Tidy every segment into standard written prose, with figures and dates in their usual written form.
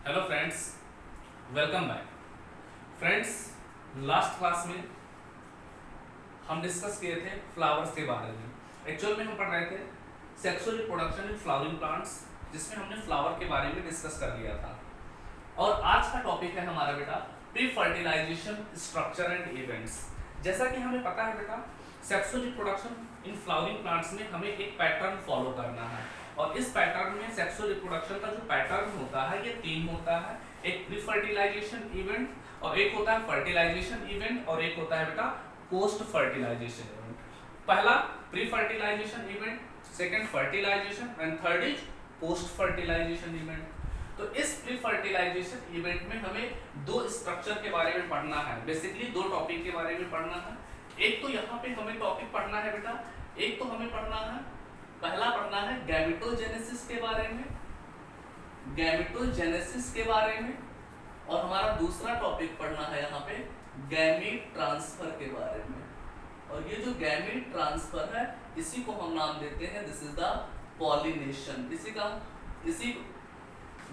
Hello friends, welcome back. Friends, last class में हम discuss किए थे फ्लावर्स के बारे में। एक्चुअल में हम पढ़ रहे थे sexual reproduction in flowering plants, जिसमें हमने फ्लावर के बारे में डिस्कस कर लिया था। और आज का टॉपिक है हमारा बेटा pre fertilisation structure and events. जैसा कि हमें पता है बेटा, sexual reproduction in flowering plants में हमें एक पैटर्न फॉलो करना है, और इस पैटर्न में सेक्सुअल रिप्रोडक्शन का जो पैटर्न होता है ये 3 होता है। एक प्री फर्टिलाइजेशन इवेंट, और एक होता है फर्टिलाइजेशन इवेंट, और एक होता है बेटा पोस्ट फर्टिलाइजेशन इवेंट। पहला pre fertilisation event, second fertilisation and third is post fertilisation event. तो इस प्री फर्टिलाइजेशन इवेंट में हमें दो स्ट्रक्चर के बारे में पढ़ना है, बेसिकली दो टॉपिक के बारे में पढ़ना है। एक तो यहाँ पे हमें टॉपिक पढ़ना है बेटा, एक तो हमें पढ़ना है, पहला पढ़ना है गैमेटोजेनेसिस के बारे में, गैमेटोजेनेसिस के बारे में, और हमारा दूसरा टॉपिक पढ़ना है यहाँ पे गैमीट ट्रांसफर के बारे में। और ये जो गैमीट ट्रांसफर है इसी को हम नाम देते हैं दिस इज द पॉलिनेशन। इसी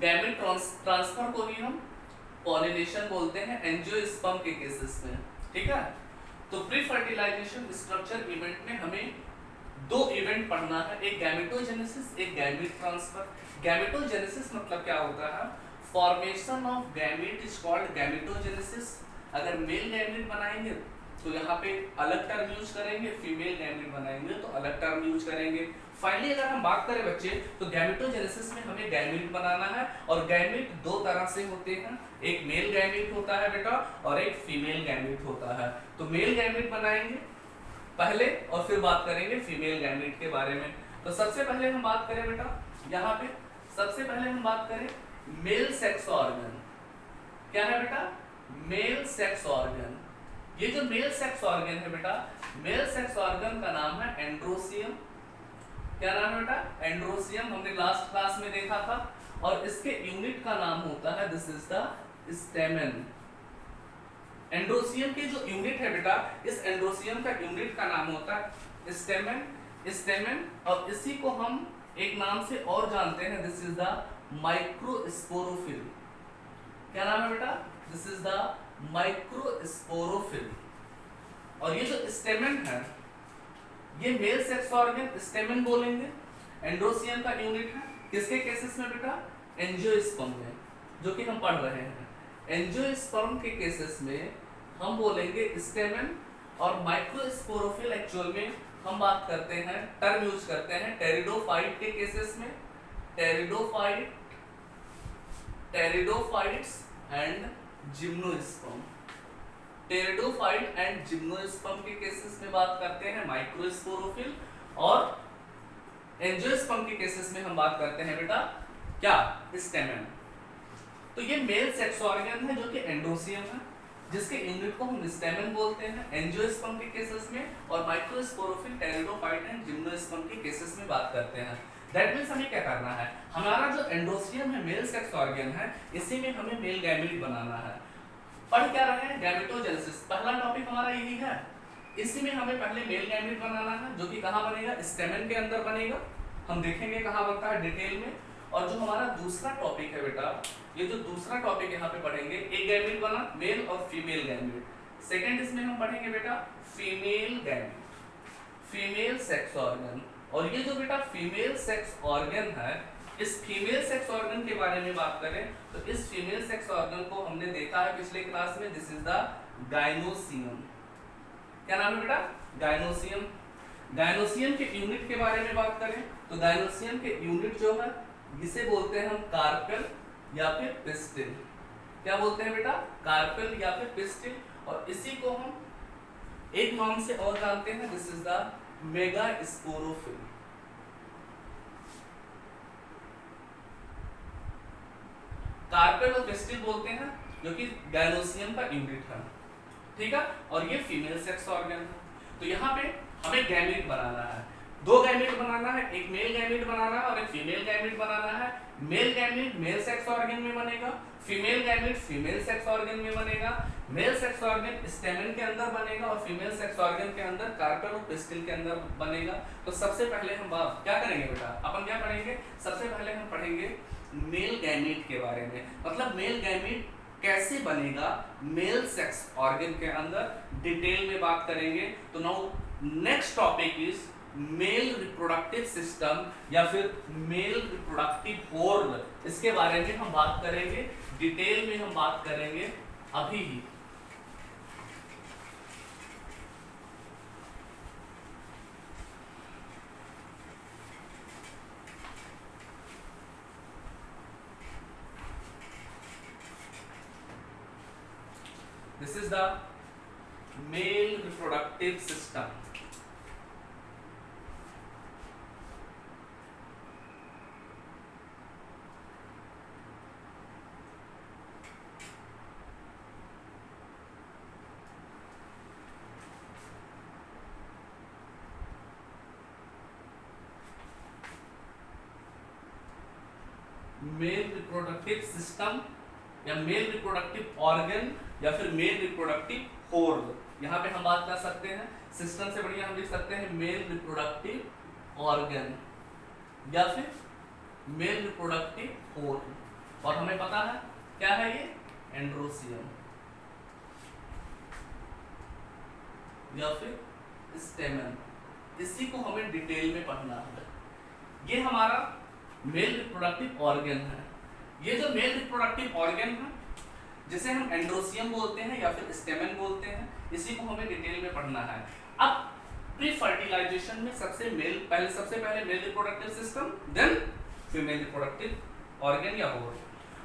गैमीट ट्रांसफर को ही हम पॉलिनेशन बोलते हैं एंजियोस्पर्म के केसेस में, ठीक है। तो प्री फर्टिलाइजेशन स्ट्रक्चर इवेंट में हमें दो इवेंट पढ़ना है, एक गैमेटोजेनेसिस, एक गैमीट ट्रांसफर। गैमेटोजेनेसिस मतलब क्या होता है? Formation of gamete is called gametogenesis. अगर मेल गैमीट बनाएंगे तो यहाँ पे अलग टर्म यूज करेंगे, फीमेल गैमीट बनाएंगे तो अलग टर्म यूज करेंगे। फाइनली अगर हम बात करें बच्चे, तो गैमेटोजेनेसिस में हमें गैमीट बनाना है, और गैमीट दो तरह से होते हैं, एक मेल गैमीट होता है बेटा और एक फीमेल गैमीट होता है। तो मेल गैमीट बनाएंगे पहले और फिर बात करेंगे फीमेल गैमीट के बारे में। तो सबसे पहले हम बात करें बेटा, यहाँ पे सबसे पहले हम बात करें मेल सेक्स ऑर्गन। क्या है बेटा? Male sex organ. ये जो मेल सेक्स ऑर्गन है बेटा, मेल सेक्स ऑर्गन का नाम है एंड्रोसियम। क्या नाम है बेटा? एंड्रोसियम। हमने लास्ट क्लास में देखा था। और इसके यूनिट का नाम होता है दिस इज द स्टेमन। एंड्रोसियम की जो यूनिट है बेटा, इस एंड्रोसियम का यूनिट का नाम होता है स्टेमन। और इसी को हम एक नाम से और जानते हैं, दिस इज द माइक्रोस्पोरोफिल। क्या नाम है बेटा? This is the microsporophyll. और ये जो स्टेमन है, ये मेल सेक्स ऑर्गन स्टेमन बोलेंगे, एंड्रोसियम का यूनिट है। किसके केसेस में बेटा? एंजियोस्पर्म में, जो कि हम पढ़ रहे हैं। एंजियोस्पर्म के केसेस में हम बोलेंगे स्टेमन, और माइक्रोस्पोरोफिल एक्चुअल में हम बात करते हैं, टर्म यूज करते हैं टेरिडोफाइट के केसेस में, pteridophytes and gymnosperm. Pteridophyte and gymnosperm के केसेस में बात करते हैं माइक्रोस्पोरोफिल, और एंजियोस्पर्म के केसेस में हम बात करते हैं बेटा क्या? स्टेमन। तो ये मेल सेक्स ऑर्गन है जो कि एंड्रोसियम है, जिसके यूनिट को हम स्टेमन बोलते हैं एंजियोस्पर्म के केसेस में, और माइक्रोस्पोरोफिल, टेरिडोफाइट एंड जिम्नोस्पर्म के केसेस में बात करते हैं। दैट मींस हमें क्या करना है, हमारा जो एंड्रोसियम है, मेल सेक्स ऑर्गन है, इसी में हमें मेल गैमीट बनाना है। पढ़ क्या रहे हैं? गैमेटोजेनेसिस, पहला टॉपिक हमारा यही है। इसी में हमें पहले मेल गैमीट बनाना है, जो कि कहाँ बनेगा? स्टेमन के अंदर बनेगा। हम देखेंगे कहाँ बनता है डिटेल में। और जो हमारा दूसरा टॉपिक है बेटा, ये जो दूसरा टॉपिक यहाँ पे पढ़ेंगे, एक गैमीट बना, मेल और फीमेल गैमीट। सेकंड इसमें हम पढ़ेंगे बेटा female gamete, female sex organ. और ये जो बेटा फीमेल सेक्स ऑर्गन है, इस फीमेल सेक्स ऑर्गन के बारे में बात करें तो इस फीमेल सेक्स ऑर्गन को हमने देखा है पिछले क्लास में, दिस इज द गाइनोसियम। क्या नाम है बेटा? गाइनोसियम। गाइनोसियम के यूनिट के बारे में बात करें तो गाइनोसियम के यूनिट जो है, इसे बोलते हैं हम कार्पेल या फिर पिस्टिल। क्या बोलते हैं बेटा? कार्पेल या फिर पिस्टिल। और इसी को हम एक नाम से और जानते हैं, this is the megasporophyll. Carpel और पिस्टिल बोलते हैं, जो कि गाइनोसियम का यूनिट है, ठीक है। और ये फीमेल सेक्स ऑर्गन है। तो यहाँ पे हमें गैमीट बनाना है, दो गैमीट बनाना है, एक मेल गैमीट बनाना है और एक फीमेल गैमीट बनाना है। Male gamete male sex organ में बनेगा, female gamete female sex organ में बनेगा। मेल सेक्स ऑर्गन स्टेमन के अंदर बनेगा और फीमेल सेक्स ऑर्गन के अंदर कार्पेल और पिस्टिल के अंदर बनेगा। तो सबसे पहले हम क्या करेंगे बेटा? अपन क्या पढ़ेंगे? सबसे पहले हम पढ़ेंगे मेल गैमीट के बारे में, मतलब मेल गैमीट कैसे बनेगा मेल सेक्स ऑर्गन के अंदर, डिटेल में बात करेंगे। तो now next topic is male reproductive system या फिर मेल रिप्रोडक्टिव हॉर्न, इसके बारे में हम बात करेंगे, डिटेल में हम बात करेंगे अभी ही। This is the male reproductive system. Mail reproductive system या मेल रिप्रोडक्टिव ऑर्गन या फिर मेल रिप्रोडक्टिव हॉर्न, यहाँ पे हम बात कर सकते हैं, सिस्टम से बढ़िया हम लिख सकते हैं मेल रिप्रोडक्टिव ऑर्गन या फिर मेल रिप्रोडक्टिव हॉर्न। और हमें पता है क्या है ये, एंड्रोसियम या फिर स्टेमन, इसी को हमें डिटेल में पढ़ना है। ये हमारा मेल रिप्रोडक्टिव ऑर्गन है। ये जो मेल रिप्रोडक्टिव ऑर्गन है जिसे हम एंड्रोसियम बोलते हैं या फिर स्टेमन बोलते हैं, इसी को हमें डिटेल में पढ़ना है। अब प्री फर्टिलाइजेशन में सबसे पहले male reproductive system, then female reproductive organ या हॉर्न।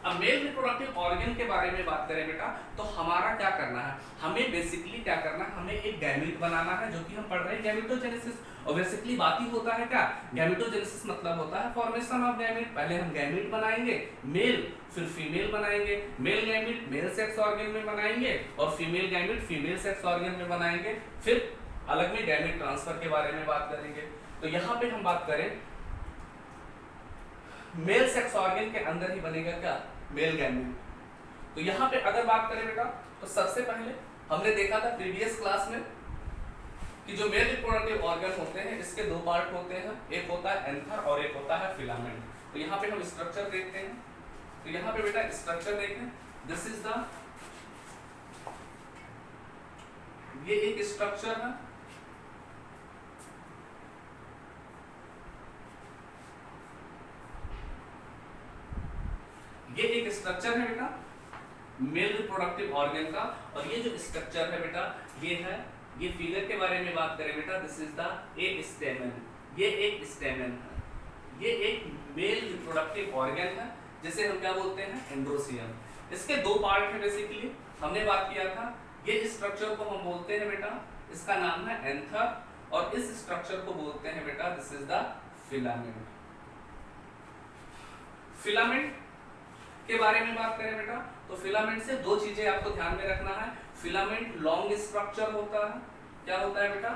अब मेल रिप्रोडक्टिव ऑर्गन के बारे में बात करें बेटा, तो हमारा क्या करना है, हमें बेसिकली क्या करना है, हमें एक गैमीट बनाना है, जो कि हम पढ़ रहे हैं गैमेटोजेनेसिस। और बेसिकली बात ही होता है क्या, गैमेटोजेनेसिस मतलब होता है फॉर्मेशन ऑफ गैमीट। पहले हम गैमीट बनाएंगे मेल, फिर फीमेल बनाएंगे, male gamete male sex organ में बनाएंगे और female gamete female sex organ में बनाएंगे, फिर अलग में गैमीट ट्रांसफर के बारे में बात करेंगे। तो यहाँ पे हम बात करें मेल सेक्स ऑर्गन के अंदर ही बनेगा क्या, मेल गैमीट। तो यहाँ पे अगर बात करें बेटा, तो सबसे पहले हमने देखा था प्रीवियस क्लास में कि जो मेल रिप्रोडक्टिव ऑर्गन होते हैं इसके दो पार्ट होते हैं, एक होता है एंथर और एक होता है फिलामेंट। तो यहाँ पे हम स्ट्रक्चर देखते हैं। तो यहाँ पे बेटा स्ट्रक्चर देखें, दिस इज द, ये एक स्ट्रक्चर है, ये एक स्ट्रक्चर है बेटा मेल रिप्रोडक्टिव ऑर्गन का। और ये जो स्ट्रक्चर है बेटा ये है, ये फिगर के बारे में बात करें बेटा, दिस इज द ए स्टेमन, ये एक स्टेमन है, ये एक मेल रिप्रोडक्टिव ऑर्गन है जिसे हम क्या बोलते हैं, एंड्रोसियम। इसके दो पार्ट है बेसिकली, हमने बात किया था। ये स्ट्रक्चर को हम बोलते हैं बेटा, इसका नाम है एंथर, और इस स्ट्रक्चर को बोलते हैं बेटा, this is the filament. Filament के बारे में बात करें बेटा, तो फिलामेंट से दो चीजें आपको ध्यान में रखना है। फिलामेंट लॉन्ग स्ट्रक्चर होता है, क्या होता है बेटा,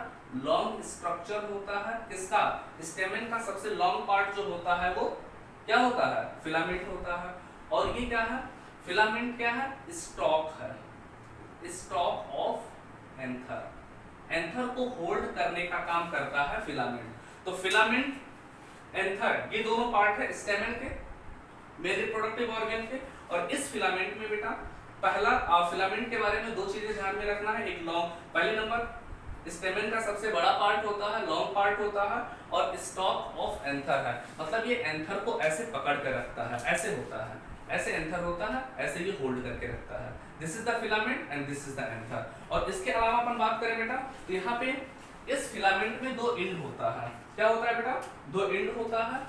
लॉन्ग स्ट्रक्चर होता है। किसका, स्टेमन का सबसे लॉन्ग पार्ट जो होता है वो क्या होता है, फिलामेंट होता है। और ये क्या है, फिलामेंट क्या है, स्टॉक है, स्टॉक ऑफ एंथर, एंथर को होल्ड करने का काम करता है फिलामेंट। तो फिलामेंट, एंथर, ये दोनों पार्ट है स्टेमन के, मेल रिप्रोडक्टिव ऑर्गन के। और इस फिलामेंट में बेटा पहला फिलामेंट के बारे में दो चीजें ध्यान में रखना है। एक लॉन्ग, पहले नंबर स्टेमन का सबसे बड़ा पार्ट होता है, लॉन्ग पार्ट होता है, और स्टॉक ऑफ एंथर है, मतलब ये एंथर को ऐसे पकड़ कर रखता है, ऐसे होता है, ऐसे एंथर होता है, ऐसे ये होल्ड करके रखता है। This is the filament and this is the anther. और इसके अलावा अपन बात करें बेटा, तो यहाँ पे इस फिलामेंट में दो एंड होता है, क्या होता है बेटा, दो एंड होता है।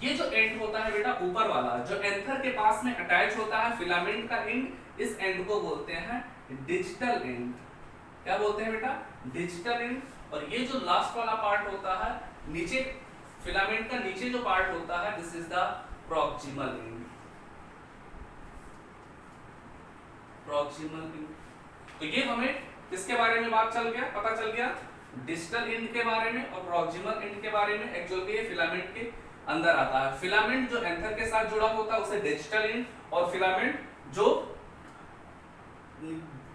ये जो एंड होता है बेटा ऊपर वाला, जो एंथर के पास में अटैच होता है फिलामेंट का एंड, इस एंड को बोलते हैं डिजिटल एंड। क्या बोलते हैं बेटा, डिजिटल एंड। और ये जो लास्ट वाला पार्ट होता है नीचे, फिलामेंट का नीचे जो पार्ट होता है, this is the proximal and, proximal and. तो ये हमें किसके बारे में बात चल गया, पता चल गया, डिजिटल एंड के बारे में और प्रॉक्सिमल एंड के बारे में। एक्चुअली ये फिलामेंट के अंदर आता है। फिलामेंट जो एंथर के साथ जुड़ा होता है उसे डिजिटल एंड, और फिलामेंट जो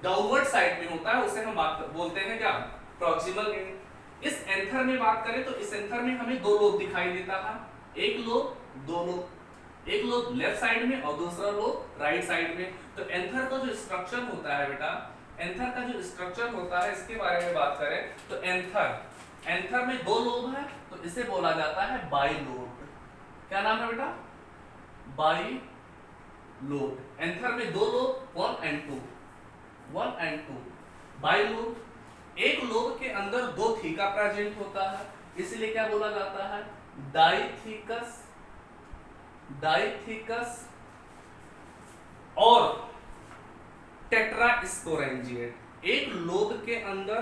डाउनवर्ड साइड में होता है उसे हम बोलते हैं क्या, प्रॉक्सिमल एंड। इस एंथर में बात करें तो इस एंथर में हमें दो लोब दिखाई देता है, एक लोब, दो लोब। एक लोब लेफ्ट साइड में और दूसरा लोब राइट साइड में। तो एंथर का जो स्ट्रक्चर होता है बेटा, एंथर का जो स्ट्रक्चर होता है इसके बारे में बात करें तो एंथर में दो लोब है तो इसे बोला जाता है बाइलोब। क्या नाम है बेटा? बाइलोब। एंथर में दो लोब 1 एंड 2 बाइलोब। एक लोब के अंदर दो थीका प्रेजेंट होता है, इसलिए क्या बोला जाता है? डाइथीकस और टेट्रास्पोरेंजिएट। एक लोब के अंदर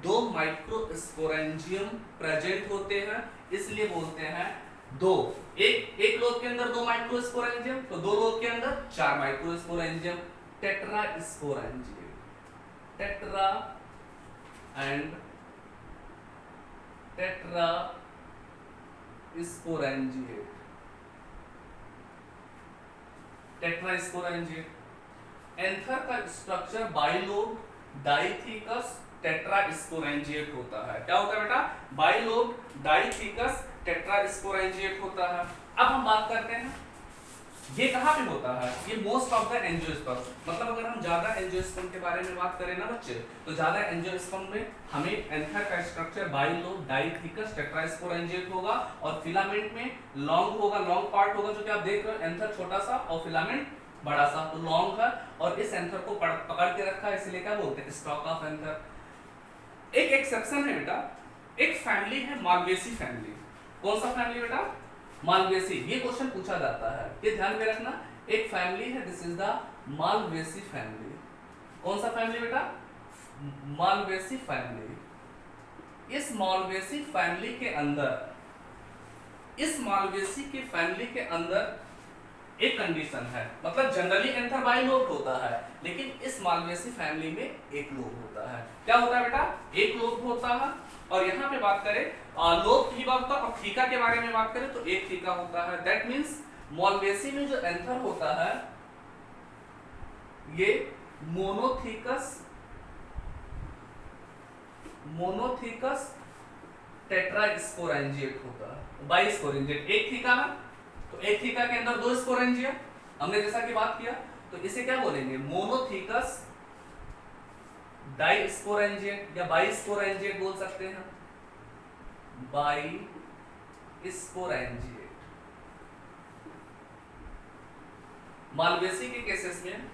दो माइक्रोस्पोरेंजियम प्रेजेंट होते हैं, इसलिए बोलते हैं दो। एक लोब के अंदर दो माइक्रोस्पोरेंजियम, तो दो लोब के अंदर 4 microsporangium, tetrasporangiate. Tetra and tetrasporangiate. Anther का स्ट्रक्चर बाइलोब, डाइथीकस, टेट्रास्पोरेंजिएट होता है। क्या होता है बेटा? बाइलोब, डाइथीकस, टेट्रास्पोरेंजिएट होता है। अब हम बात करते हैं ये कहां पे होता है? ये मोस्ट ऑफ द एंजियोस्पर्म, मतलब अगर हम ज्यादा एंजियोस्पर्म के बारे में बात करें ना बच्चे, तो ज्यादा एंजियोस्पर्म में हमें एंथर का स्ट्रक्चर बाइलोब, डाइथीकस, टेट्रास्पोरेंजिएट होगा और फिलामेंट में लॉन्ग होगा, लॉन्ग पार्ट होगा, जो कि आप देख रहे हो, एंथर छोटा सा और फिलामेंट बड़ा सा, तो लॉन्ग है। और इस एंथर को पकड़ के रखा है, इसलिए क्या बोलते हैं? Stock of anther. एक एक्सेप्शन है बेटा, एक फैमिली है मालवेसी फैमिली। कौन सा फैमिली बेटा? मालवेसी। ये क्वेश्चन पूछा जाता है, ये ध्यान में रखना। एक फैमिली है, this is the Malvaceae family. कौन सा फैमिली बेटा? Malvaceae family. इस मालवेसी फैमिली के अंदर, इस मालवेसी की फैमिली के अंदर एक कंडीशन है, मतलब जनरली एंथर बाइलोब होता है, लेकिन इस मालवेसी फैमिली में एक लोब होता है। क्या होता है बेटा? एक लोब होता है। और यहाँ पे बात करें लोब की बात और थीका के बारे में बात करें तो एक थीका होता है। दैट मींस मालवेसी में जो एंथर होता है ये मोनोथीकस टेट्रास्पोरेंजिएट होता है। बाइस्पोरेंजिएट एक थीका है, तो एक थीका के अंदर दो स्पोरेंजिया, हमने जैसा कि बात किया, तो इसे क्या बोलेंगे? मोनोथीकस डाइस्पोरेंजिएट या बाइस्पोरेंजिएट बोल सकते हैं। बाइस्पोरेंजिएट। मालवेसी के केसेस में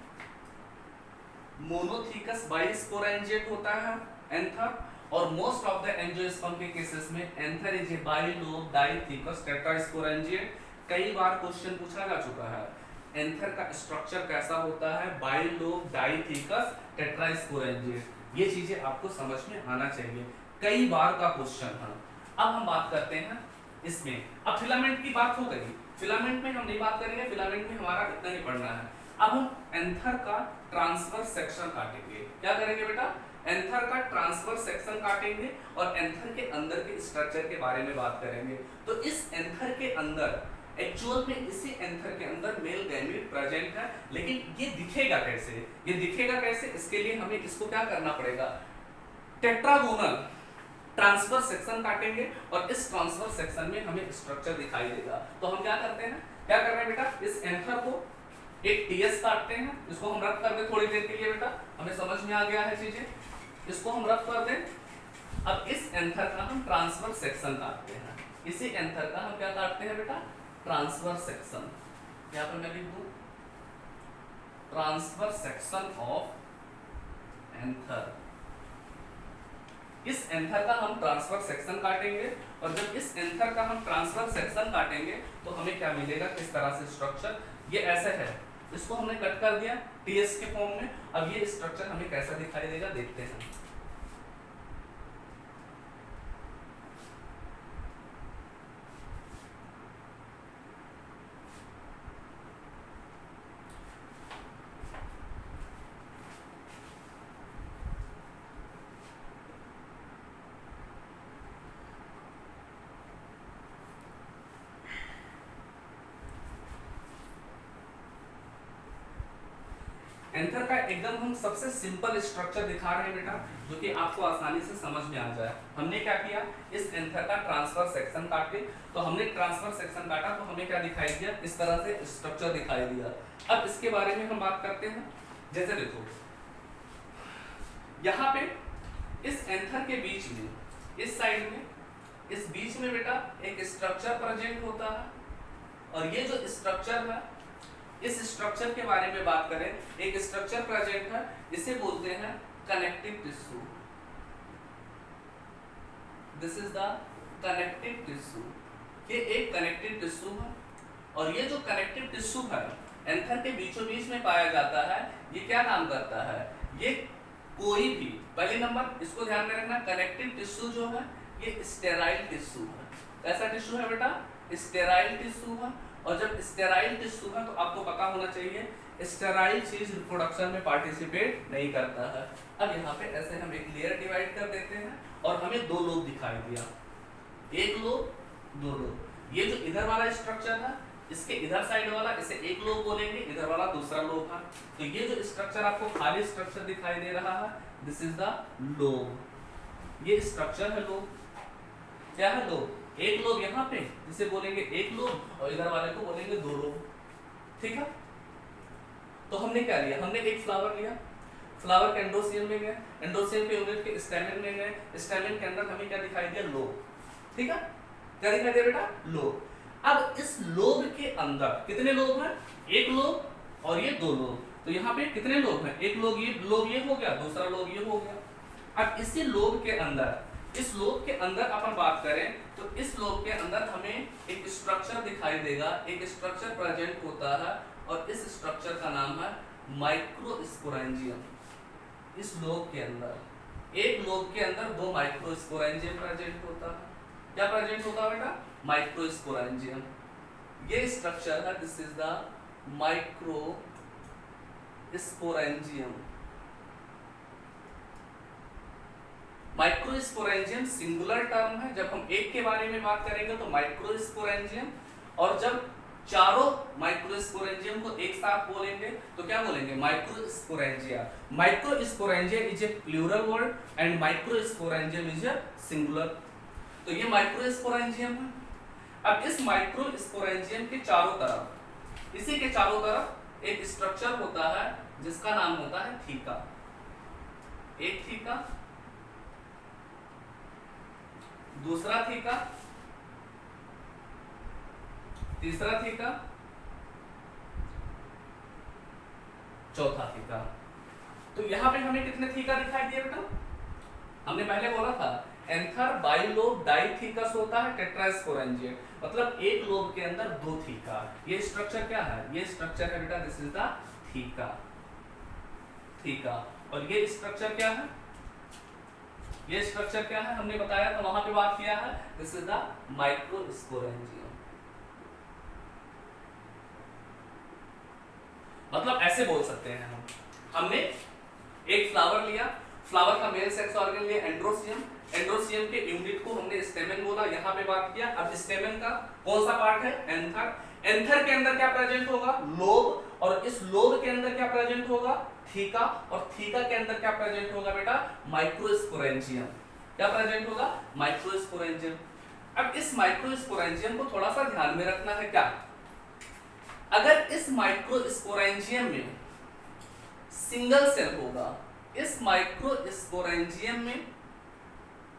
मोनोथीकस बाइस्पोरेंजिएट होता है एंथर, और मोस्ट ऑफ द एंजियोस्पर्म के केसेस में anther is a bilobe, dithecous, tetrasporangiate. कई बार क्वेश्चन पूछा जा चुका है एंथर का स्ट्रक्चर कैसा होता है? Bilobe, dithecous, tetrasporangiate. ये चीजें आपको समझ में आना चाहिए, कई बार का क्वेश्चन है। अब हम बात करते हैं इसमें, अब फिलामेंट की बात हो गई, फिलामेंट में हम नहीं बात करेंगे, फिलामेंट में हमारा इतना ही पढ़ना है। अब हम एंथर का ट्रांसवर्स सेक्शन काटेंगे। क्या करेंगे बेटा? एंथर का ट्रांसवर्स सेक्शन काटेंगे और एंथर के अंदर के स्ट्रक्चर के बारे में बात करेंगे। तो इस एंथर के अंदर, एक्चुअल में इसी एंथर के अंदर मेल गैमीट प्रेजेंट है, लेकिन ये दिखेगा कैसे? ये दिखेगा कैसे? इसके लिए हमें इसको क्या करना पड़ेगा? टेट्रागोनल ट्रांसवर्स सेक्शन काटेंगे और इस ट्रांसवर्स सेक्शन में हमें स्ट्रक्चर दिखाई देगा। तो हम क्या करते हैं, क्या कर रहे हैं बेटा? इस एंथर को एक टीएस काटते हैं, इसको हम रख कर दें थोड़ी देर के लिए बेटा, हमें समझ में आ गया है चीजें, इसको हम रख कर दें। अब इस एंथर का हम ट्रांसवर्स सेक्शन काटते हैं, इसी एंथर का हम क्या काटते हैं बेटा? Transverse section. यहाँ पर मैं लिख दूं ट्रांसवर्स सेक्शन ऑफ एंथर। इस एंथर का हम ट्रांसफर सेक्शन काटेंगे, और जब इस एंथर का हम ट्रांसफर सेक्शन काटेंगे तो हमें क्या मिलेगा, किस तरह से स्ट्रक्चर, ये ऐसे है, इसको हमने कट कर दिया टीएस के फॉर्म में। अब ये स्ट्रक्चर हमें कैसा दिखाई देगा देखते हैं। एंथर का एकदम हम सबसे सिंपल स्ट्रक्चर दिखा रहे हैं बेटा, जो कि आपको आसानी से समझ में आ जाए। हमने क्या किया, इस एंथर का ट्रांसफर सेक्शन काटे, तो हमने ट्रांसफर सेक्शन काटा तो हमें क्या दिखाई दिया, इस तरह से स्ट्रक्चर दिखाई दिया। अब इसके बारे में हम बात करते हैं। जैसे देखो यहाँ पे इस एंथर के बीच में, इस साइड में, इस बीच में बेटा एक स्ट्रक्चर प्रेजेंट होता है, और ये जो स्ट्रक्चर है, इस स्ट्रक्चर के बारे में बात करें, एक स्ट्रक्चर प्रेजेंट है, इसे बोलते हैं connective tissue. This is the connective tissue. ये एक कनेक्टिव टिश्यू है, और ये जो कनेक्टिव टिश्यू है एंथर के बीचों बीच में पाया जाता है। ये क्या काम करता है, ये कोई भी, पहले नंबर इसको ध्यान में रखना, कनेक्टिव टिश्यू जो है ये स्टेराइल टिश्यू है। कैसा टिश्यू है बेटा, स्टेराइल टिश्यू है। और जब स्टेराइल टिश्यू है तो आपको पता होना चाहिए स्टेराइल चीज रिप्रोडक्शन में पार्टिसिपेट नहीं करता है। अब यहाँ पे ऐसे हम एक लेयर डिवाइड कर देते हैं, और हमें दो लोब दिखाई दिया, एक लोब, दो लोब। ये जो इधर वाला स्ट्रक्चर है, इसके इधर साइड वाला इसे एक लोब बोलेंगे, इधर वाला दूसरा लोब है। तो ये जो स्ट्रक्चर आपको खाली स्ट्रक्चर दिखाई दे रहा है, दिस इज द लोब। ये स्ट्रक्चर है लोब। क्या है लोब, एक लोब यहाँ पे जिसे बोलेंगे एक लोब, और इधर वाले को बोलेंगे दो लोब। ठीक है, तो हमने क्या लिया, हमने एक फ्लावर लिया, फ्लावर के एंड्रोसियम में गए, एंड्रोसियम के यूनिट के स्टैमेन में गए, स्टैमेन के अंदर हमें क्या दिखाई दिया, लोब। ठीक है, क्या दिखाई दिया बेटा, लोब। अब इस लोब के अंदर कितने लोब हैं, एक लोब और ये दो लोब। तो यहाँ पे कितने लोब हैं, एक लोब ये हो गया, दूसरा लोब ये हो गया। अब इसी लोब के अंदर, इस लोब के अंदर अपन बात करें तो इस लोब के अंदर हमें एक स्ट्रक्चर दिखाई देगा, एक स्ट्रक्चर प्रेजेंट होता है, और इस स्ट्रक्चर का नाम है माइक्रोस्पोरेंजियम। इस लोब के अंदर, एक लोब के अंदर दो माइक्रोस्पोरेंजियम प्रेजेंट होता है। क्या प्रेजेंट होता है बेटा, माइक्रोस्पोरेंजियम। ये स्ट्रक्चर है, this is the microsporangium. Microsporangium singular term है, जब हम एक के बारे में बात करेंगे तो माइक्रोस्पोरेंजियम, और जब चारों माइक्रोस्पोरेंजियम को एक साथ बोलेंगे तो क्या बोलेंगे, microsporangia. Microsporangia is a plural word and microsporangium is a singular. तो ये माइक्रोस्पोरेंजियम है। अब इस माइक्रोस्पोरेंजियम के चारों तरफ, इसी के चारों तरफ एक स्ट्रक्चर होता है जिसका नाम होता है थीका। एक थीका, दूसरा थीका, तीसरा थीका, चौथा थीका। तो यहां पे हमें कितने थीका दिखाई दिए बेटा, हमने पहले बोला था एंथर बाइलोब डाइथीकस होता है टेट्रास्पोरेंजियम, मतलब एक लोब के अंदर दो थीका। ये स्ट्रक्चर क्या है, ये स्ट्रक्चर है बेटा, this is the theca. Theca, और ये स्ट्रक्चर क्या है, ये स्ट्रक्चर क्या है, हमने बताया था, वहां पे बात किया है, दिस इज द माइक्रोस्पोरेंजियम। मतलब ऐसे बोल सकते हैं हम, हमने एक फ्लावर लिया, फ्लावर का मेल सेक्स ऑर्गन लिया एंड्रोसियम, एंड्रोसियम के यूनिट को हमने स्टेमेन बोला, यहाँ पे बात किया। अब स्टेमेन का कौन सा पार्ट है, एंथर। एंथर के अंदर क्या प्रेजेंट होगा, लोब, और इस लोब के अंदर क्या प्रेजेंट होगा, थीका, और थीका के अंदर क्या प्रेजेंट होगा बेटा, माइक्रोस्पोरेंजियम। क्या प्रेजेंट होगा, माइक्रोस्पोरेंजियम। अब इस माइक्रोस्पोरेंजियम को थोड़ा सा ध्यान में रखना है। क्या, अगर इस माइक्रोस्पोरेंजियम में सिंगल सेल होगा, इस माइक्रोस्पोरेंजियम में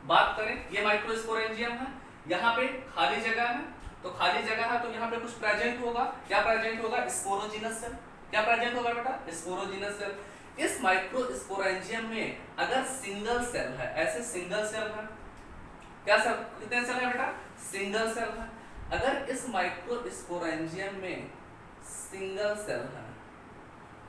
बात करें, ये माइक्रोस्पोरेंजियम है, यहाँ पे खाली जगह है, तो खाली जगह है तो यहाँ पे कुछ प्रेजेंट होगा। क्या प्रेजेंट होगा, स्पोरोजिनस सेल। क्या प्रेजेंट होगा बेटा, स्पोरोजिनस सेल। इस माइक्रोस्पोरेंजियम में अगर सिंगल सेल है, ऐसे सिंगल सेल है, क्या सेल, कितने सेल है बेटा, सिंगल सेल है। अगर इस माइक्रोस्पोरेंजियम में सिंगल सेल है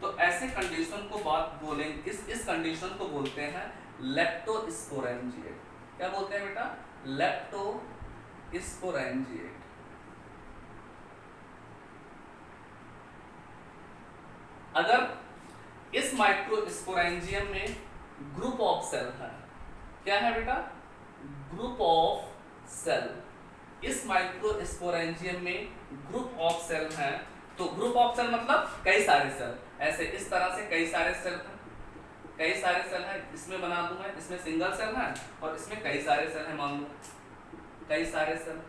तो ऐसे कंडीशन को बात बोलेंगे, इस कंडीशन को बोलते हैं लेप्टोस्पोरेंजिएट। क्या बोलते हैं बेटा, लेप्टोस्पोरेंजिएट। अगर इस माइक्रोस्पोरेंजियम में ग्रुप ऑफ सेल है, क्या है बेटा, ग्रुप ऑफ सेल। इस माइक्रोस्पोरेंजियम में ग्रुप ऑफ सेल है, तो ग्रुप ऑफ सेल मतलब कई सारे सेल, ऐसे इस तरह से कई सारे सेल हैं, कई सारे सेल हैं, इसमें बना दूं मैं, इसमें सिंगल सेल है और इसमें कई सारे सेल हैं, मान लो कई सारे सेल।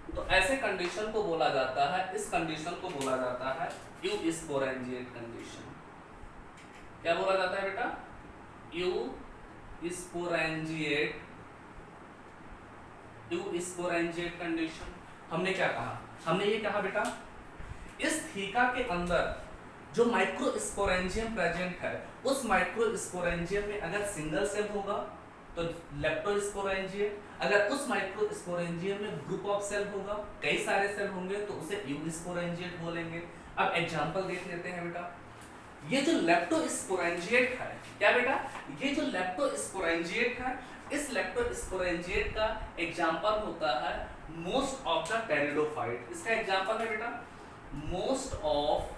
तो ऐसे कंडीशन को बोला जाता है, इस कंडीशन को बोला जाता है यू स्पोरेंजिएट कंडीशन। क्या बोला जाता है बेटा? You sporangiate, you sporangiate condition. हमने क्या कहा? हमने ये कहा बेटा इस थीका के अंदर जो माइक्रोस्पोरेंजियम प्रेजेंट है, उस माइक्रोस्पोरेंजियम में अगर सिंगल सेल होगा तो लेप्टोस्पोरेंजिएट, अगर उस माइक्रोस्पोरेंजियम में ग्रुप ऑफ सेल होगा, कई सारे सेल होंगे, तो उसे यूस्पोरेंजिएट बोलेंगे। अब एग्जांपल देख लेते हैं बेटा। ये जो लेप्टोस्पोरेंजिएट है, क्या बेटा? ये जो लेप्टोस्पोरेंजिएट है, इस लेप्टोस्पोरेंजिएट का एग्जांपल होता है मोस्ट ऑफ द टेरिडोफाइट। इसका एग्जांपल है बेटा मोस्ट ऑफ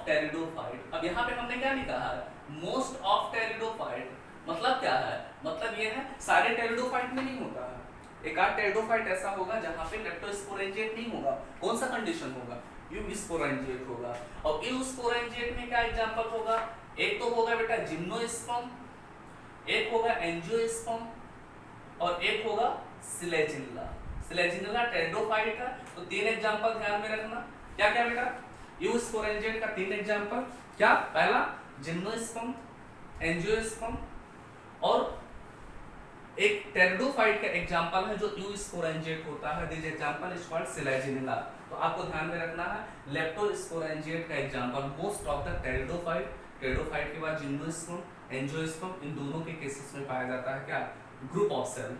टेरिडोफाइट। अब यहाँ पे हमने क्या लिखा है? Most of pteridophyte. मतलब क्या है? मतलब ये है सारे टेरिडोफाइट में नहीं होता है, एक आध टेरिडोफाइट ऐसा होगा जहाँ पे लेप्टोस्पोरेंजिएट नहीं होगा। कौन सा कंडीशन होगा? यूस्पोरेंजिएट होगा। और यूस्पोरेंजिएट में क्या एग्जांपल होगा? एक तो होगा बेटा जिम्नोस्पर्म, एक होगा एंजियोस्पर्म और एक होगा सिलेजिनिला। सिलेजिनिला टेरिडोफाइट है, तो तीन एग्जांपल ध्यान में रखना। क्या क्या बेटा? यूस्पोरेंजिएट का तीन एग्जांपल। क्या? पहला जिम्नोस्पर्म, एंजियोस्पर्म और एक टेरिडोफाइट का एग्जांपल है जो यूस्पोरेंजिएट होता है, दिस एग्जांपल इज कॉल्ड सिलेजिनिला। तो आपको ध्यान में रखना है लेप्टोस्पोरेंजिएट का example most of the pteridophyte, pteridophyte के बाद जिम्नोस्पर्म, एंजियोस्पर्म, इन दोनों के केसेस में पाया जाता है क्या? Group of cell.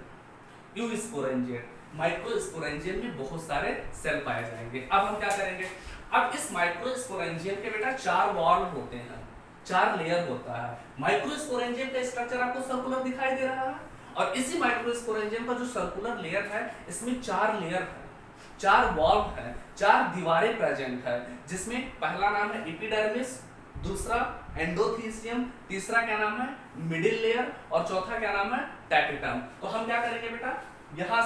Eusporangiate microsporangium में बहुत सारे सेल पाए जाएंगे। अब हम क्या करेंगे? अब इस माइक्रोस्पोरेंजियम के बेटा चार वॉल होते हैं, चार लेयर होता है। माइक्रोस्पोरेंजियम का स्ट्रक्चर आपको सर्कुलर दिखाई दे रहा है और इसी माइक्रोस्पोरेंजियम का जो सर्कुलर लेयर है, इसमें चार लेयर है, चार वॉल है, चार दीवारें प्रेजेंट है, जिसमें पहला नाम है एपिडर्मिस, दूसरा एंडोथीसियम, तीसरा क्या नाम है मिडिल लेयर और चौथा क्या नाम है टैपेटम। तो हम क्या करेंगे बेटा? यहाँ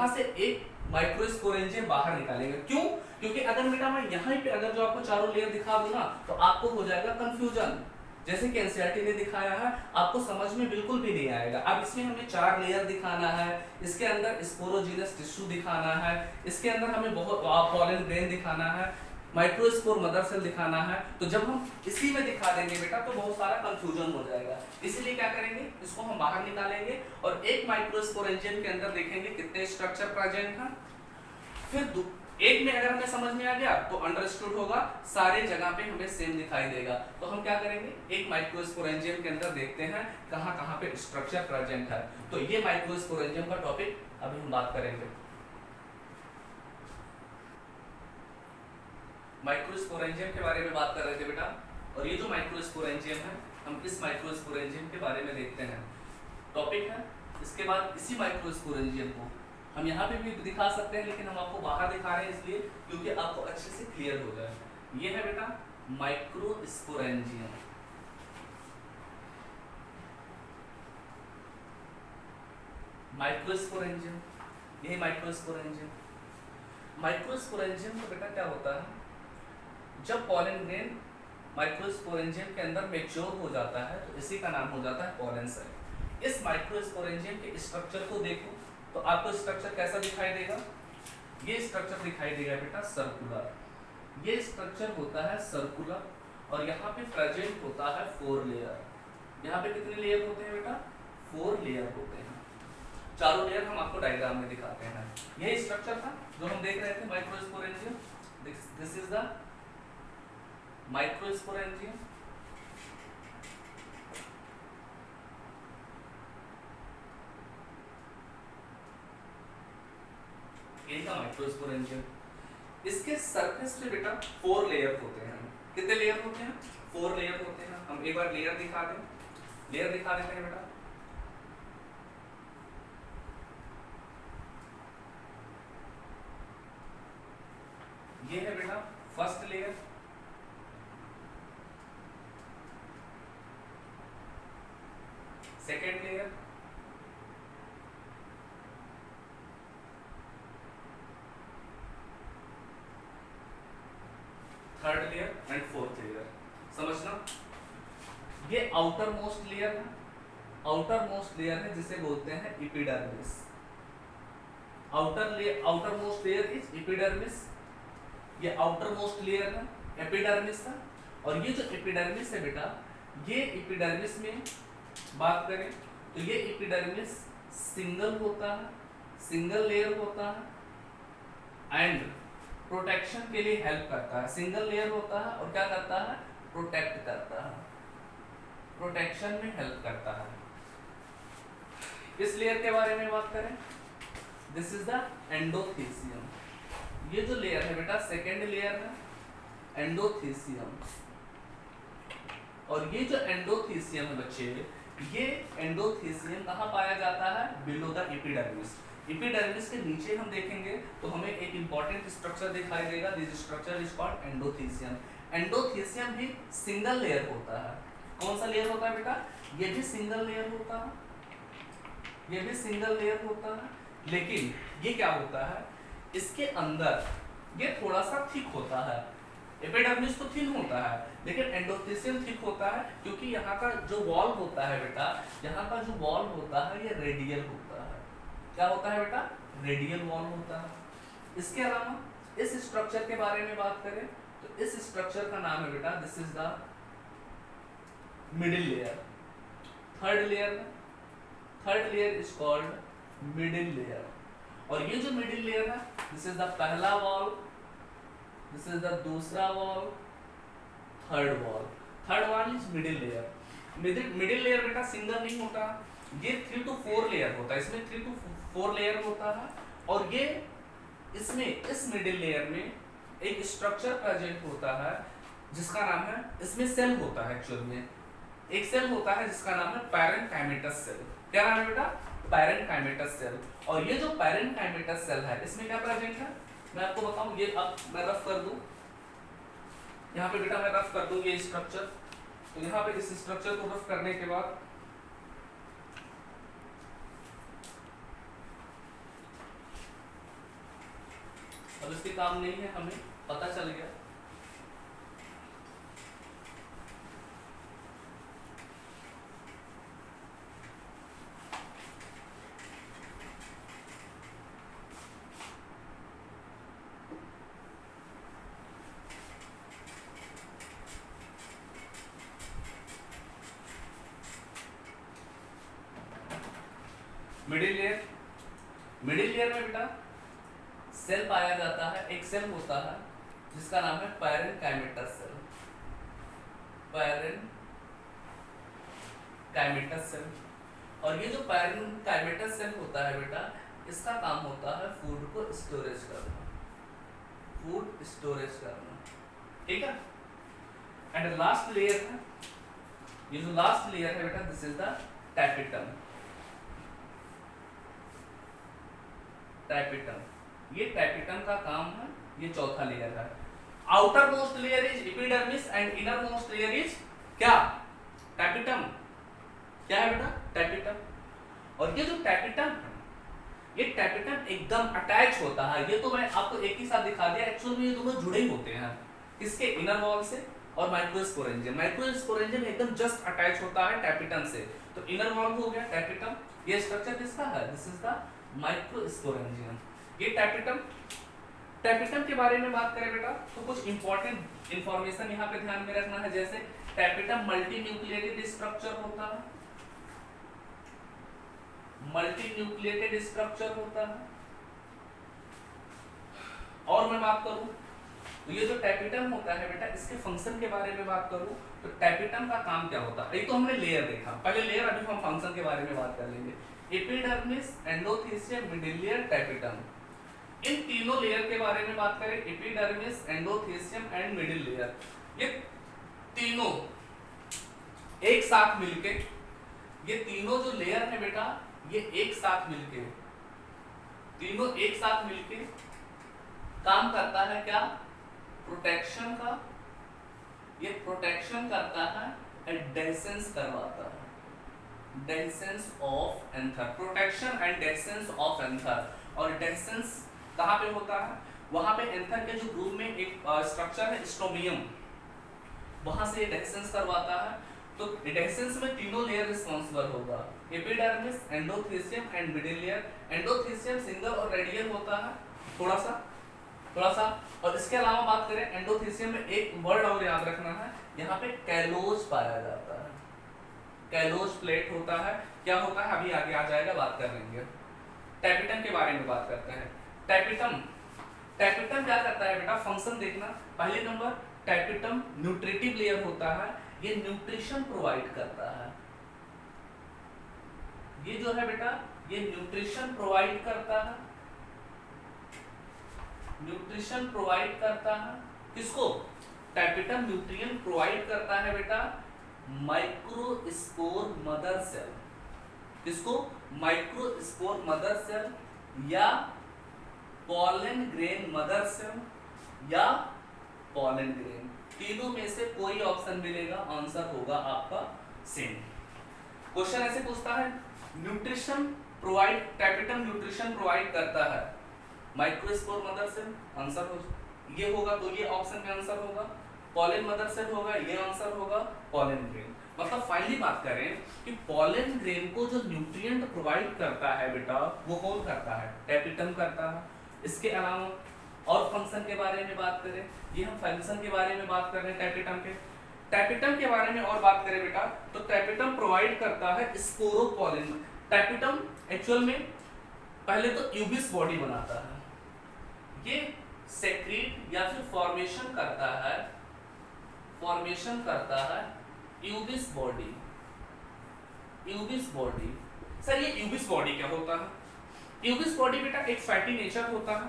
से एक माइक्रोस्पोरेंजियम बाहर निकालेंगे। क्यों? क्योंकि अगर बेटा मैं यहाँ पे अगर जो आपको चारों लेयर दिखा दूं ना, तो आपको हो जाएगा कंफ्यूजन। जैसे कि एनसीईआरटी ने दिखाया है, आपको समझ में बिल्कुल भी नहीं आएगा। अब इसमें हमें चार लेयर दिखाना है, इसके अंदर स्पोरोजीनस टिश्यू दिखाना है, इसके अंदर हमें बहुत पॉलन ग्रेन दिखाना है, माइक्रोस्पोर मदर सेल दिखाना है। तो जब हम इसी में दिखा देंगे बेटा तो बहुत सारा कंफ्यूजन हो जाएगा। इसलिए क्या करेंगे? इसको हम बाहर निकालेंगे और एक माइक्रोस्पोरेंजियम के अंदर देखेंगे कितने स्ट्रक्चर प्रेजेंट हैं। फिर एक में अगर हमें समझ में आ गया तो अंडरस्टूड होगा, सारे जगह पे हमें सेम दिखाई देगा। तो हम क्या करेंगे? एक माइक्रोस्पोरेंजियम के अंदर देखते हैं कहाँ पे स्ट्रक्चर प्रेजेंट है। तो ये माइक्रोस्पोरेंजियम का टॉपिक अभी हम बात करेंगे। माइक्रोस्पोरेंजियम के बारे में बात कर रहे थे बेटा, और ये जो माइक्रोस्पोरेंजियम है, हम इस माइक्रोस्पोरेंजियम के बारे में देखते हैं, टॉपिक है। इसके बाद इसी माइक्रोस्पोरेंजियम को हम यहाँ पे भी दिखा सकते हैं, लेकिन हम आपको बाहर दिखा रहे हैं इसलिए क्योंकि आपको अच्छे से क्लियर हो जाए। ये है बेटा माइक्रोस्पोरेंजियम। माइक्रोस्पोरेंजियम, यही माइक्रोस्पोरेंजियम। माइक्रोस्पोरेंजियम का बेटा क्या होता है? जब पॉलन ग्रेन माइक्रोस्पोरेंजियम के अंदर मैच्योर हो जाता है तो इसी का नाम हो जाता है पॉलन सेल। इस माइक्रोस्पोरेंजियम के स्ट्रक्चर को देखो तो आपको स्ट्रक्चर कैसा दिखाई देगा? ये स्ट्रक्चर दिखाई देगा बेटा सर्कुलर। ये स्ट्रक्चर होता है सर्कुलर और यहाँ पे प्रेजेंट होता है 4 लेयर। यहाँ पे कितने लेयर होते हैं बेटा? 4 लेयर होते हैं। चारों लेयर हम आपको डायग्राम में दिखाते हैं। यही स्ट्रक्चर था जो हम देख रहे थे microsporangium. This is the microsporangium. ये था माइक्रोस्पोरेंजियम। इसके सरफेस पे बेटा 4 लेयर होते हैं। कितने लेयर होते हैं? 4 लेयर होते हैं। हम एक बार लेयर दिखा दें, लेयर दिखा देते हैं बेटा। ये है बेटा first layer, second layer, third layer and fourth layer. समझना, ये आउटर मोस्ट लेयर है, आउटर मोस्ट लेयर है जिसे बोलते हैं epidermis. Outer most layer is epidermis, ये आउटर मोस्ट लेयर है एपिडर्मिस का। और ये जो एपिडर्मिस है बेटा, ये एपिडर्मिस में बात करें तो ये एपिडर्मिस सिंगल होता है, सिंगल लेयर होता है एंड प्रोटेक्शन के लिए हेल्प करता है। सिंगल लेयर होता है और क्या करता है, प्रोटेक्ट करता है, प्रोटेक्शन में हेल्प करता है। इस लेयर के बारे में बात करें, दिस इज द एंडोथेसियम। ये जो लेयर है बेटा सेकेंड लेयर है एंडोथेसियम। और ये जो एंडोथेसियम है बच्चे, ये एंडोथेसियम कहाँ पाया जाता है, बिलो द एपिडर्मिस। एपिडर्मिस के नीचे हम देखेंगे तो हमें एक इंपॉर्टेंट स्ट्रक्चर दिखाई देगा, this structure is called endothecium. Endothecium भी सिंगल लेयर होता है। कौन सा लेयर होता है बेटा, ये भी सिंगल लेयर होता है, ये भी सिंगल लेयर होता है, लेकिन ये क्या होता है, इसके अंदर ये थोड़ा सा थिक होता है। एपिडर्मिस तो थिन होता है लेकिन एंडोथेसियम थिक होता है, क्योंकि यहाँ का जो वॉल होता है बेटा, यहाँ का जो वॉल होता है ये रेडियल होता है। क्या होता है बेटा, रेडियल वॉल होता है। इसके अलावा इस स्ट्रक्चर के बारे में बात करें तो इस स्ट्रक्चर का नाम है बेटा, this is the middle layer. Third layer is called middle layer. और ये जो मिडिल लेयर है, दिस इज द पहला वॉल, दिस इज द दूसरा wall, third wall is middle layer. Middle layer बेटा सिंगल नहीं होता, ये 3 to 4 लेयर होता है, इसमें 3 to 4 लेयर होता है। और ये इसमें इस मिडिल लेयर में एक स्ट्रक्चर प्रेजेंट होता है जिसका नाम है, इसमें सेल होता है एक्चुअल में, एक सेल होता है जिसका नाम है पैरेन्काइमेटस सेल। क्या नाम है बेटा, पैरेन्काइमेटस सेल। और ये जो पैरेन्काइमेटस सेल है इसमें क्या प्रेजेंट है, मैं आपको बताऊं, ये अब मैं रफ कर दूं, यहाँ पे बेटा मैं रफ कर दूं ये स्ट्रक्चर। तो यहाँ पे इस स्ट्रक्चर को रफ करने के बाद अब इसके काम नहीं है, हमें पता चल गया। मिडिल लेयर में बेटा सेल पाया जाता है, एक सेल होता है जिसका नाम है पैरेन्काइमेटस सेल, पैरेन्काइमेटस सेल। और ये जो पैरेन्काइमेटस सेल होता है बेटा, इसका काम होता है फूड को स्टोरेज करना, फूड स्टोरेज करना, ठीक है। एंड लास्ट लेयर है, ये जो लास्ट लेयर है बेटा, दिस इज द टैपिटम। ये टैपिटम का काम है, ये चौथा लेयर है। Outer most layer is epidermis and inner most layer is क्या, टैपिटम। क्या है बेटा, टैपिटम। और ये जो टैपिटम है, ये टैपिटम एकदम अटैच होता है। ये तो मैं आपको एक ही साथ दिखा दिया, एक्चुअल में ये दोनों जुड़े ही होते हैं, किसके, इनर वॉल से और माइक्रोस्पोरेंजियम। माइक्रोस्पोरेंजियम एकदम जस्ट अटैच होता है टैपिटम से। तो इनर वॉल हो गया टैपिटम, ये स्ट्रक्चर किसका है, दिस इज द माइक्रोस्पोरेंजियम। ये टैपिटम के बारे में बात करें बेटा तो कुछ इंपॉर्टेंट इंफॉर्मेशन यहाँ पे ध्यान में रखना है। जैसे टैपिटम मल्टी न्यूक्लिएटेड स्ट्रक्चर होता है, मल्टी न्यूक्लिएटेड स्ट्रक्चर होता है। और मैं बात करूं तो ये जो टैपिटम होता है बेटा, इसके फंक्शन के बारे में बात करूं तो टैपिटम का काम क्या होता है। ये तो हमने लेयर देखा, पहले लेयर, अभी हम फंक्शन के बारे में बात कर लेंगे। Epidermis, endothecium, middle layer, tapetum, इन तीनों लेयर के बारे में बात करें, epidermis, endothecium and middle layer, ये तीनों एक साथ मिलके, ये तीनों जो लेयर है बेटा, ये एक साथ मिलके, तीनों एक साथ मिलके काम करता है क्या, प्रोटेक्शन का। ये प्रोटेक्शन करता है, एडेसेंस करवाता है, dehiscence of anther, protection and dehiscence of anther. और डेसेंस कहाँ पे होता है, वहां पे एंथर के जो ग्रुप में एक स्ट्रक्चर है स्ट्रोमियम, वहां से एडेक्सेंस करवाता है। तो एडेक्सेंस में तीनों लेयर रिस्पांसिबल होगा, epidermis, endothelium and middle layer. Endothelium single और रेडियल होता है थोड़ा सा। और इसके अलावा बात करें एंडोथेलियम में एक वर्ड और याद रखना है, यहाँ पे कैलोज पाया जाता है, कैलोज प्लेट होता है। क्या होता है अभी आगे आ जाएगा, बात कर लेंगे। टैपिटम के बारे में बात करते हैं। टैपिटम क्या करता है बेटा, फंक्शन देखना। पहले नंबर टैपिटम न्यूट्रिटिव लेयर होता है, ये न्यूट्रिशन प्रोवाइड करता है। ये जो है बेटा ये न्यूट्रिशन प्रोवाइड करता है, न्यूट्रिशन प्रोवाइड करता है किसको, टैपिटम न्यूट्रिएंट प्रोवाइड करता है बेटा माइक्रोस्पोर मदर सेल। किसको, माइक्रोस्पोर मदर सेल या पॉलन ग्रेन मदर सेल या पॉलन ग्रेन, तीनों में से कोई ऑप्शन मिलेगा, आंसर होगा आपका सेम। क्वेश्चन ऐसे पूछता है nutrition provide, tapetum nutrition provide करता है माइक्रोस्पोर मदर सेल, आंसर हो ये होगा, तो ये ऑप्शन में आंसर होगा। पॉलन मदर सेल होगा, ये आंसर होगा पॉलन ग्रेन। मतलब फाइनली बात करें कि पॉलन ग्रेन को जो न्यूट्रिएंट प्रोवाइड करता है बेटा वो कौन करता है, टैपिटम करता है। इसके अलावा और फंक्शन के बारे में बात करें, ये हम फंक्शन के बारे में बात कर रहे हैं टैपिटम के बारे में और बात करें बेटा तो टैपिटम प्रोवाइड करता है स्पोरोपोलिन। टैपिटम एक्चुअल में पहले तो यूबिस बॉडी बनाता है, ये सेक्रीट या फिर फॉर्मेशन करता है यूबिस बॉडी। सर ये यूबिस बॉडी क्या होता है, यूबिस बॉडी बेटा एक फैटी नेचर होता है,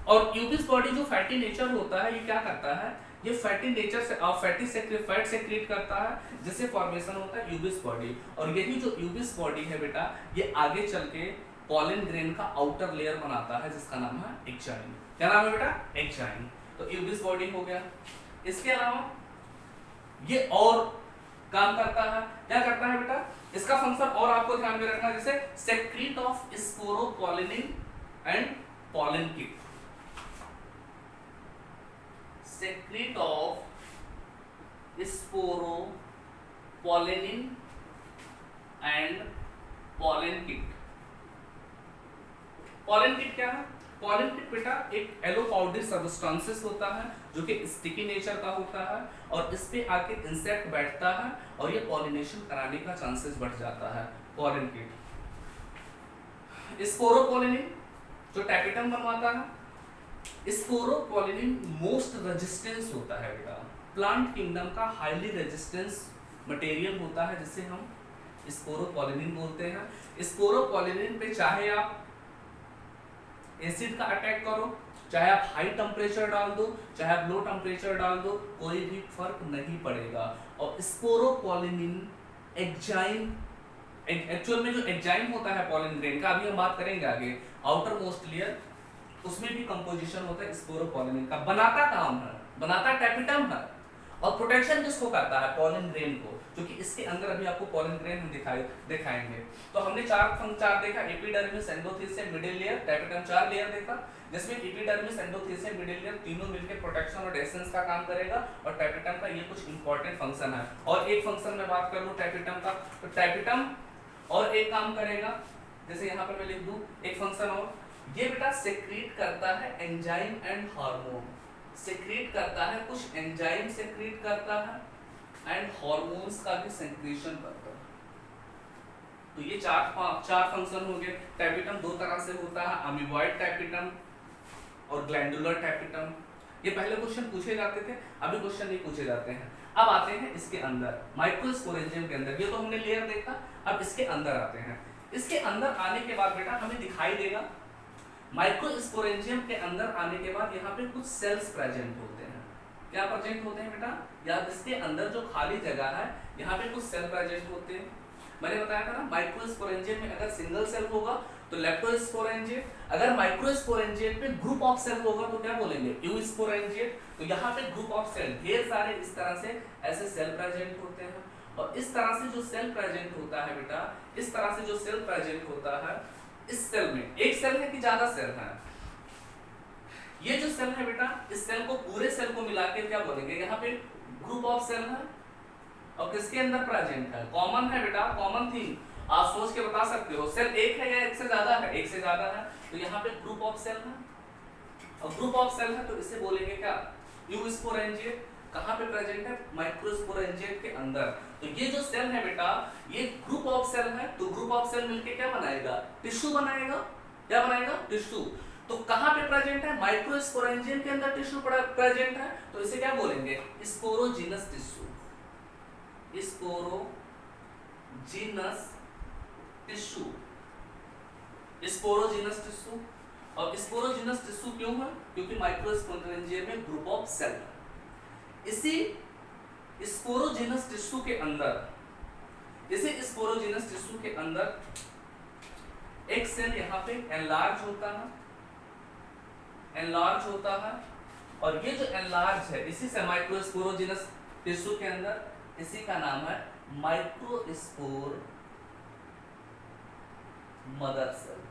और यूबिस बॉडी जो फैटी नेचर होता है ये क्या करता है, ये फैटी नेचर से फैट सेक्रेट करता है जिससे फॉर्मेशन होता है यूबिस बॉडी। और यही जो यूबिस बॉडी है बेटा ये आगे चल के पॉलन ग्रेन का आउटर लेयर बनाता है जिसका नाम है एक्जाइन। क्या नाम है बेटा, एक्जाइन। तो यूबिस बॉडी हो गया। इसके अलावा ये और काम करता है, क्या करता है बेटा, इसका फंक्शन और आपको ध्यान में रखना, जैसे secrete of sporopollenin and pollen kit, secrete of sporopollenin and pollen kit. Pollen kit क्या है, पॉलन किट बेटा एक येलो पाउडरी सब्सटेंसेस होता है जो कि स्टिकी नेचर का होता है, और इस पे आके इंसेक्ट बैठता है और ये पॉलिनेशन कराने का चांसेस बढ़ जाता है। पॉलन किट, स्पोरोपोलिन जो टैपिटम बनवाता है, स्पोरोपोलिन मोस्ट रेजिस्टेंस होता है बेटा, प्लांट किंगडम का हाईली रेजिस्टेंस मटेरियल होता है जिसे हम स्पोरोपोलिन बोलते हैं। स्पोरोपोलिन पे चाहे आप एसिड का अटैक करो, चाहे आप हाई टेम्परेचर डाल दो, चाहे आप लो टेम्परेचर डाल दो, कोई भी फर्क नहीं पड़ेगा। और स्पोरोपोलिन एक्जाइन, एक्चुअल में जो एक्जाइन होता है पॉलन ग्रेन का, अभी हम बात करेंगे आगे, आउटर मोस्ट लेयर उसमें भी कंपोजिशन होता है स्पोरोपोलिन का, बनाता टैपिटम है, और प्रोटेक्शन किसको करता है, पॉलन ग्रेन को, क्योंकि इसके अंदर अभी आपको पॉलन ग्रेन हम दिखाएंगे। तो हमने चार देखा, epidermis, endothelium, middle layer, tapetum, 4 layer देखा, जिसमें एपिडर्मिस, एंडोथेलियम, मिडिल लेयर तीनों मिलकर प्रोटेक्शन और एसेंस का काम करेगा, और टैपिटम का ये कुछ इंपॉर्टेंट फंक्शन है। और एक फंक्शन में बात कर लूं टैपिटम का, तो टैपिटम और एक काम करेगा, जैसे यहाँ पर मैं लिख दूं एक फंक्शन और, ये बेटा सेक्रीट करता है एंजाइम एंड हार्मोन, सेक्रीट करता है कुछ एंजाइम सेक्रीट करता है एंड हार्मोन्स का भी सेक्रीशन करता है। तो ये चार फंक्शन हो गए। टैपिटम 2 तरह से होता है, अमीबॉइड टैपिटम और ग्लैंडुलर टैपिटम। ये पहले क्वेश्चन पूछे जाते थे, अभी क्वेश्चन नहीं पूछे जाते हैं। अब आते हैं इसके अंदर, माइक्रोस्पोरेंजियम के अंदर, ये तो हमने लेयर देखा, अब इसके अंदर आते हैं। इसके अंदर आने के बाद बेटा हमें दिखाई देगा, माइक्रोस्पोरेंजियम के अंदर आने के बाद यहाँ पे कुछ सेल्स प्रेजेंट होते हैं। क्या प्रेजेंट होते हैं बेटा, या इसके अंदर जो खाली जगह है यहाँ पे कुछ सेल प्रेजेंट होते हैं। मैंने बताया था ना, माइक्रोस्पोरेंजियम में अगर सिंगल सेल होगा तो लेप्टोस्पोरेंजियम, अगर माइक्रोस्पोरेंजियम पे ग्रुप ऑफ सेल होगा तो क्या बोलेंगे, यूस्पोरेंजियम। तो यहाँ पे ग्रुप ऑफ सेल, ढेर सारे इस तरह से ऐसे सेल प्रेजेंट होते हैं। और इस तरह से जो सेल प्रेजेंट होता है बेटा, इस तरह से जो सेल प्रेजेंट होता है, इस सेल में एक सेल है कि ज्यादा सेल है, ये जो सेल है बेटा, इस सेल को पूरे सेल को मिला के क्या बोलेंगे, यहाँ पे ग्रुप ऑफ सेल है और किसके अंदर प्रेजेंट है, कॉमन है बेटा, कॉमन थीम आप सोच के बता सकते हो। सेल एक है या एक से ज्यादा है, एक से ज्यादा है, तो यहाँ पे ग्रुप ऑफ सेल है और ग्रुप ऑफ सेल है तो इसे बोलेंगे क्या, यू स्पोरेंजिएट। कहाँ पे प्रेजेंट है, माइक्रोस्पोरेंजिएट के अंदर। तो ये जो सेल है बेटा, ये ग्रुप ऑफ सेल है, तो ग्रुप ऑफ सेल मिलके क्या बनाएगा, टिश्यू बनाएगा। क्या बनाएगा, टिश्यू। तो कहाँ पे प्रेजेंट है, माइक्रोस्पोरेंजियम के अंदर टिश्यू प्रेजेंट है, तो इसे क्या बोलेंगे, sporogenous tissue. Sporogenous tissue, sporogenous tissue. और स्पोरोजिनस टिश्यू क्यों है, क्योंकि माइक्रोस्पोरेंजियम में ग्रुप ऑफ सेल है। इसी स्पोरोजिनस टिश्यू के अंदर, इसी स्पोरोजिनस टिश्यू के अंदर एक सेल यहाँ पे एनलार्ज होता है, एनलार्ज होता है, और ये जो एनलार्ज है इसी से माइक्रोस्पोरोजिनस टिश्यू के अंदर, इसी का नाम है microspore mother cell.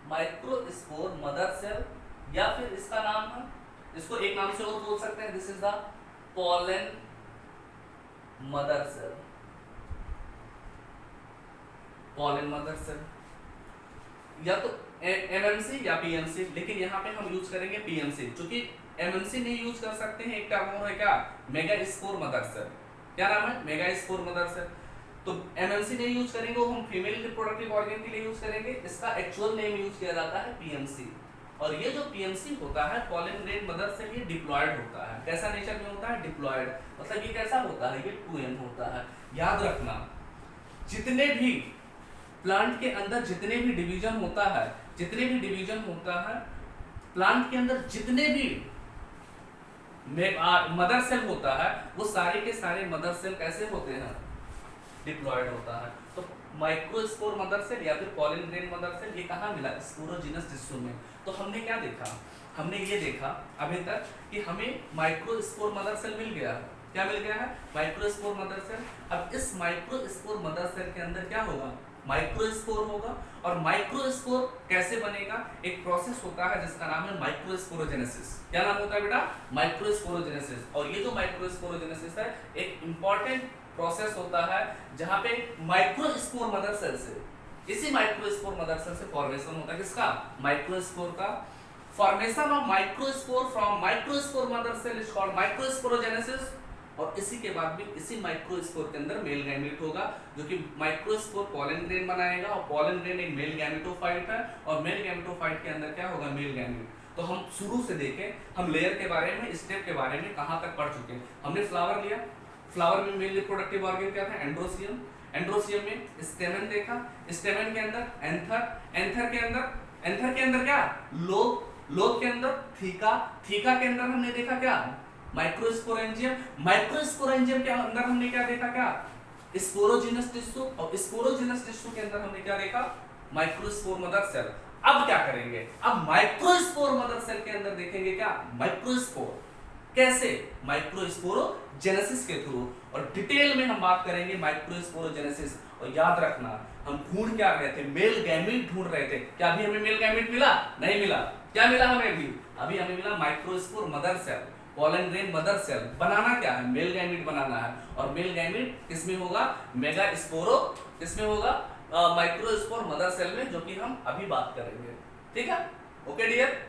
Microspore mother cell, या फिर इसका नाम है, इसको एक नाम से और बोल सकते हैं, this is the pollen mother cell. Pollen mother cell, या तो एमएमसी या पीएमसी, लेकिन यहाँ पे हम यूज करेंगे पीएमसी, क्योंकि एमएमसी नहीं यूज कर सकते हैं। एक टर्म और है क्या, मेगास्पोर मदर सेल। क्या नाम है, मेगास्पोर मदर सेल। तो एमएमसी नहीं यूज करेंगे, वो हम फीमेल रिप्रोडक्टिव ऑर्गन के लिए यूज करेंगे। इसका एक्चुअल नेम यूज किया जाता है पीएमसी। और ये जो पीएमसी होता है, पोलन ग्रेन मदर सेल, ये डिप्लॉयड होता है। कैसा नेचर में होता है, डिप्लॉयड, मतलब ये कैसा होता है, ये 2n होता है। याद रखना, जितने भी प्लांट के अंदर जितने भी डिवीजन होता है, जितने भी डिवीजन होता है प्लांट के अंदर, जितने भी मदर सेल होता है, वो सारे के सारे मदर सेल कैसे होते हैं, डिप्लॉयड होता है। तो माइक्रोस्पोर मदर सेल या फिर पोलन ग्रेन मदर सेल, ये कहाँ मिला, स्पोरोजिनस टिश्यू में। तो हमने क्या देखा, हमने ये देखा अभी तक कि हमें माइक्रोस्पोर मदर सेल मिल गया है। क्या मिल गया है, माइक्रोस्पोर मदर सेल। अब इस माइक्रोस्पोर मदर सेल के अंदर क्या होगा, माइक्रोस्पोर होगा। और माइक्रोस्पोर कैसे बनेगा, एक प्रोसेस होता है जिसका नाम है माइक्रोस्पोरोजेनेसिस। क्या नाम होता है बेटा, माइक्रोस्पोरोजेनेसिस। और ये जो माइक्रोस्पोरोजेनेसिस है, एक इंपॉर्टेंट प्रोसेस होता है जहां पे माइक्रोस्पोर मदर सेल से, इसी माइक्रोस्पोर मदर सेल से फॉर्मेशन होता है किसका, माइक्रोस्पोर का। Formation of microspore from microspore mother cell is called microsporogenesis. और इसी के बाद भी इसी माइक्रोस्पोर के अंदर मेल गैमेट होगा, जो कि माइक्रोस्पोर पोलन ग्रेन बनाएगा। और पोलन ग्रेन एक मेल गैमेटोफाइट है, और मेल गैमेटोफाइट के अंदर क्या होगा, मेल गैमेट। तो हम शुरू से देखें, हम लेयर के बारे में, स्टेप के बारे में कहाँ तक पढ़ चुके हैं। हमने फ्लावर लिया, फ्लावर में मेल रिप्रोडक्टिव ऑर्गन क्या था, एंड्रोसियम। एंड्रोसियम में स्टेमन देखा, स्टेमन के अंदर एंथर, एंथर के अंदर क्या, लोब, लोब के अंदर थीका, थीका के अंदर हमने देखा क्या, माइक्रोस्पोरेंजियम, माइक्रोस्पोरेंजियम के अंदर हमने क्या देखा, क्या, स्पोरोजिनस टिश्यू। और स्पोरोजिनस टिश्यू के अंदर हमने क्या देखा, माइक्रोस्पोर मदर सेल। अब क्या करेंगे, अब माइक्रोस्पोर मदर सेल के अंदर देखेंगे क्या, माइक्रोस्पोर। कैसे, माइक्रोस्पोरोजेनेसिस के थ्रू। और डिटेल में हम बात करेंगे माइक्रोस्पोरोजेनेसिस। और याद रखना, हम ढूंढ क्या रहे थे, मेल गैमेट ढूंढ रहे थे। क्या अभी हमें मेल गैमेट मिला, नहीं मिला। क्या मिला हमें, अभी हमें मिला microspore mother cell, pollen grain mother cell. बनाना क्या है, मेल गैमेट बनाना है। और मेल गैमेट किसमें होगा, मेगास्पोरो, किसमें होगा, माइक्रोस्पोर मदर सेल में, जो कि हम अभी बात करेंगे। ठीक है, ओके डियर।